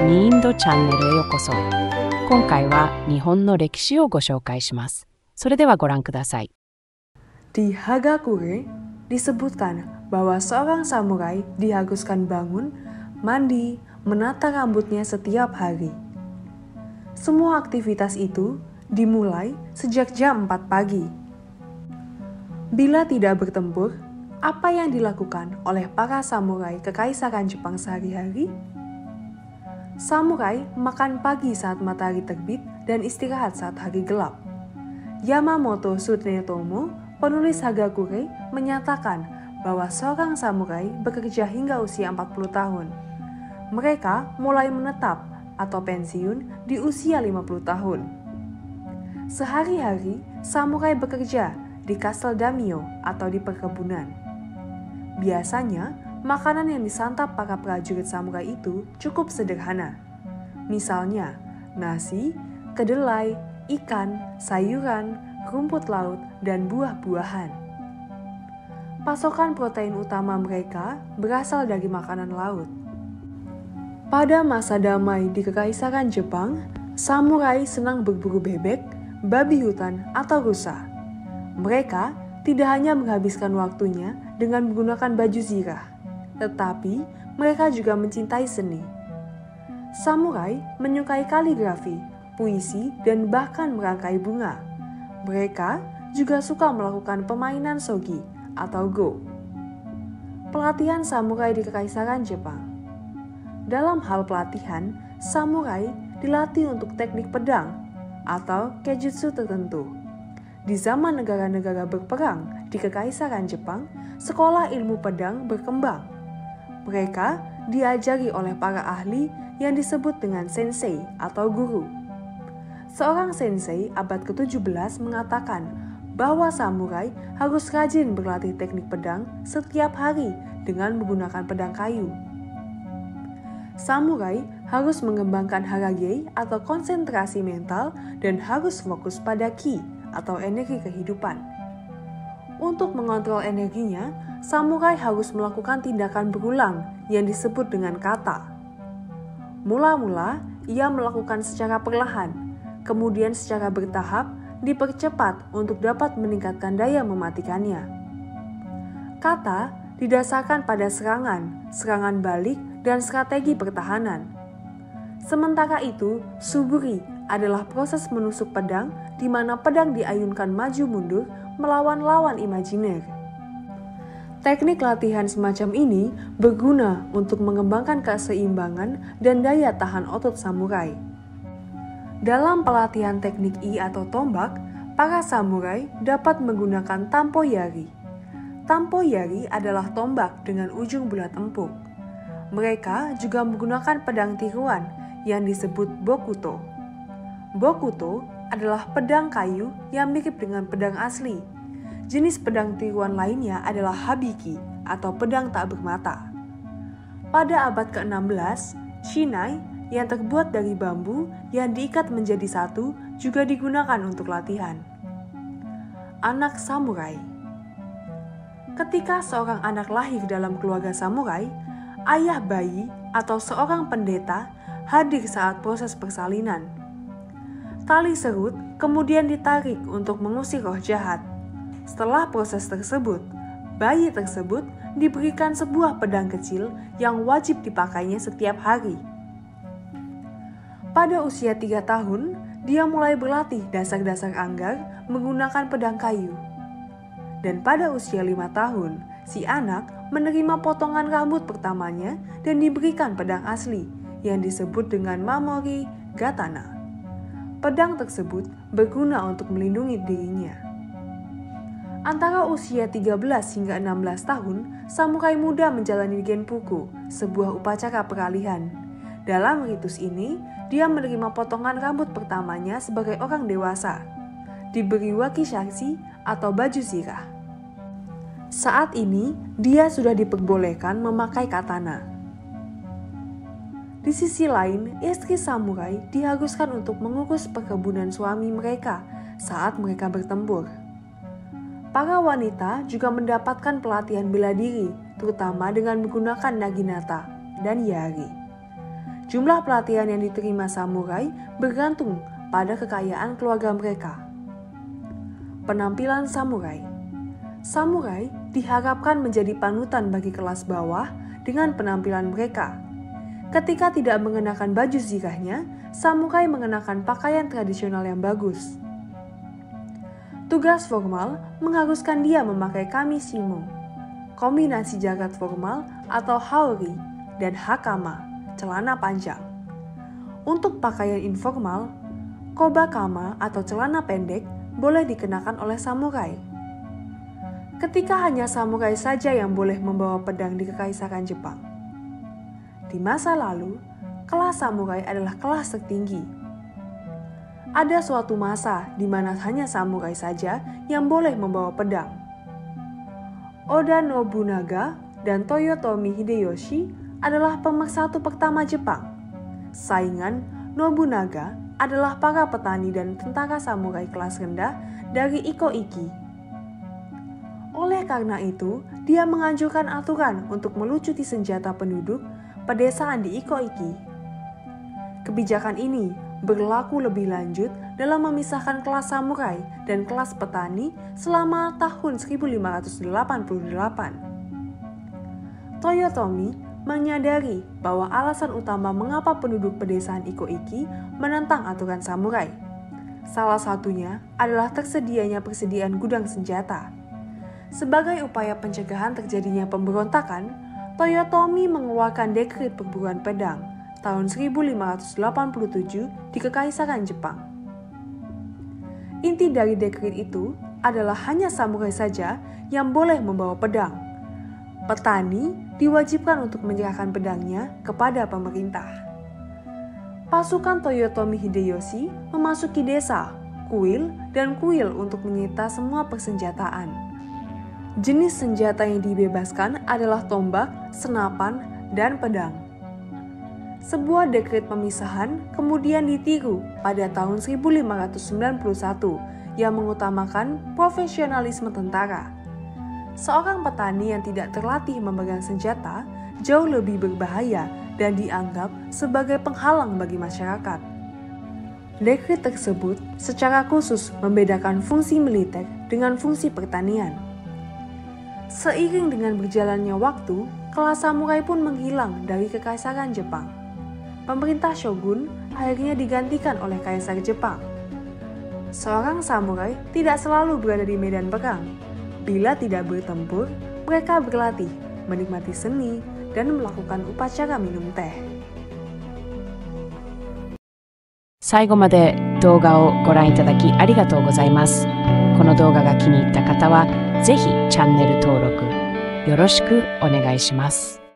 ニーンドチャンネルへようこそ。今回は日本の歴史をご紹介します。それではご覧ください。Di Hagakure disebutkan bahwa seorang samurai diharuskan bangun, mandi, menata rambutnya setiap hari. Semua aktivitas itu dimulai sejak jam 4 pagi. Bila tidak bertempur, apa yang dilakukan oleh para samurai kekaisaran Jepang sehari-hari? Samurai makan pagi saat matahari terbit dan istirahat saat hari gelap. Yamamoto Tsunetomo, penulis Hagakure, menyatakan bahwa seorang samurai bekerja hingga usia 40 tahun. Mereka mulai menetap atau pensiun di usia 50 tahun. Sehari-hari, samurai bekerja di kastel daimyo atau di perkebunan. Biasanya, makanan yang disantap para prajurit samurai itu cukup sederhana. Misalnya, nasi, kedelai, ikan, sayuran, rumput laut, dan buah-buahan. Pasokan protein utama mereka berasal dari makanan laut. Pada masa damai di Kekaisaran Jepang, samurai senang berburu bebek, babi hutan, atau rusa. Mereka tidak hanya menghabiskan waktunya dengan menggunakan baju zirah, tetapi mereka juga mencintai seni. Samurai menyukai kaligrafi, puisi, dan bahkan merangkai bunga. Mereka juga suka melakukan permainan shogi atau go. Pelatihan samurai di Kekaisaran Jepang. Dalam hal pelatihan, samurai dilatih untuk teknik pedang atau kejutsu tertentu. Di zaman negara-negara berperang di Kekaisaran Jepang, sekolah ilmu pedang berkembang. Mereka diajari oleh para ahli yang disebut dengan sensei atau guru. Seorang sensei abad ke-17 mengatakan bahwa samurai harus rajin berlatih teknik pedang setiap hari dengan menggunakan pedang kayu. Samurai harus mengembangkan harage atau konsentrasi mental dan harus fokus pada ki atau energi kehidupan. Untuk mengontrol energinya, samurai harus melakukan tindakan berulang yang disebut dengan kata. Mula-mula, ia melakukan secara perlahan, kemudian secara bertahap dipercepat untuk dapat meningkatkan daya mematikannya. Kata didasarkan pada serangan, serangan balik, dan strategi pertahanan. Sementara itu, suburi adalah proses menusuk pedang di mana pedang diayunkan maju mundur melawan lawan imajiner. Teknik latihan semacam ini berguna untuk mengembangkan keseimbangan dan daya tahan otot samurai. Dalam pelatihan teknik I atau tombak, para samurai dapat menggunakan tampoyari. Tampoyari adalah tombak dengan ujung bulat empuk. Mereka juga menggunakan pedang tiruan yang disebut bokuto. Bokuto adalah pedang kayu yang mirip dengan pedang asli. Jenis pedang tiruan lainnya adalah habiki atau pedang tak bermata. Pada abad ke-16, shinai yang terbuat dari bambu yang diikat menjadi satu juga digunakan untuk latihan. Anak samurai. Ketika seorang anak lahir dalam keluarga samurai, ayah bayi atau seorang pendeta hadir saat proses persalinan. Tali serut kemudian ditarik untuk mengusir roh jahat. Setelah proses tersebut, bayi tersebut diberikan sebuah pedang kecil yang wajib dipakainya setiap hari. Pada usia 3 tahun, dia mulai berlatih dasar-dasar anggar menggunakan pedang kayu. Dan pada usia 5 tahun, si anak menerima potongan rambut pertamanya dan diberikan pedang asli yang disebut dengan Mamori Gatana. Pedang tersebut berguna untuk melindungi dirinya. Antara usia 13 hingga 16 tahun, samurai muda menjalani Genpuku, sebuah upacara peralihan. Dalam ritus ini, dia menerima potongan rambut pertamanya sebagai orang dewasa, diberi wakizashi atau baju zirah. Saat ini, dia sudah diperbolehkan memakai katana. Di sisi lain, istri samurai diharuskan untuk mengurus perkebunan suami mereka saat mereka bertempur. Para wanita juga mendapatkan pelatihan bela diri, terutama dengan menggunakan naginata dan yari. Jumlah pelatihan yang diterima samurai bergantung pada kekayaan keluarga mereka. Penampilan samurai. Samurai diharapkan menjadi panutan bagi kelas bawah dengan penampilan mereka. Ketika tidak mengenakan baju zirahnya, samurai mengenakan pakaian tradisional yang bagus. Tugas formal mengharuskan dia memakai kamishimo, kombinasi jaket formal atau haori, dan hakama, celana panjang. Untuk pakaian informal, kobakama atau celana pendek boleh dikenakan oleh samurai. Ketika hanya samurai saja yang boleh membawa pedang di Kekaisaran Jepang. Di masa lalu, kelas samurai adalah kelas tertinggi. Ada suatu masa di mana hanya samurai saja yang boleh membawa pedang. Oda Nobunaga dan Toyotomi Hideyoshi adalah pemersatu pertama Jepang. Saingan Nobunaga adalah para petani dan tentara samurai kelas rendah dari Iko-Iki. Oleh karena itu, dia menganjurkan aturan untuk melucuti senjata penduduk pedesaan di Iko-Iki. Kebijakan ini berlaku lebih lanjut dalam memisahkan kelas samurai dan kelas petani selama tahun 1588. Toyotomi menyadari bahwa alasan utama mengapa penduduk pedesaan Iko-Iki menentang aturan samurai. Salah satunya adalah tersedianya persediaan gudang senjata. Sebagai upaya pencegahan terjadinya pemberontakan, Toyotomi mengeluarkan dekret perburuan pedang tahun 1587 di Kekaisaran Jepang. Inti dari dekret itu adalah hanya samurai saja yang boleh membawa pedang. Petani diwajibkan untuk menyerahkan pedangnya kepada pemerintah. Pasukan Toyotomi Hideyoshi memasuki desa, kuil, dan kuil untuk menyita semua persenjataan. Jenis senjata yang dibebaskan adalah tombak, senapan, dan pedang. Sebuah dekret pemisahan kemudian ditiru pada tahun 1591 yang mengutamakan profesionalisme tentara. Seorang petani yang tidak terlatih memegang senjata jauh lebih berbahaya dan dianggap sebagai penghalang bagi masyarakat. Dekret tersebut secara khusus membedakan fungsi militer dengan fungsi pertanian. Seiring dengan berjalannya waktu, kelas samurai pun menghilang dari Kekaisaran Jepang. Pemerintah shogun akhirnya digantikan oleh Kaisar Jepang. Seorang samurai tidak selalu berada di medan perang. Bila tidak bertempur, mereka berlatih, menikmati seni, dan melakukan upacara minum teh. 最後まで動画をご覧いただきありがとうございます。この動画が気に入った方は、ぜひチャンネル登録よろしくお願いします。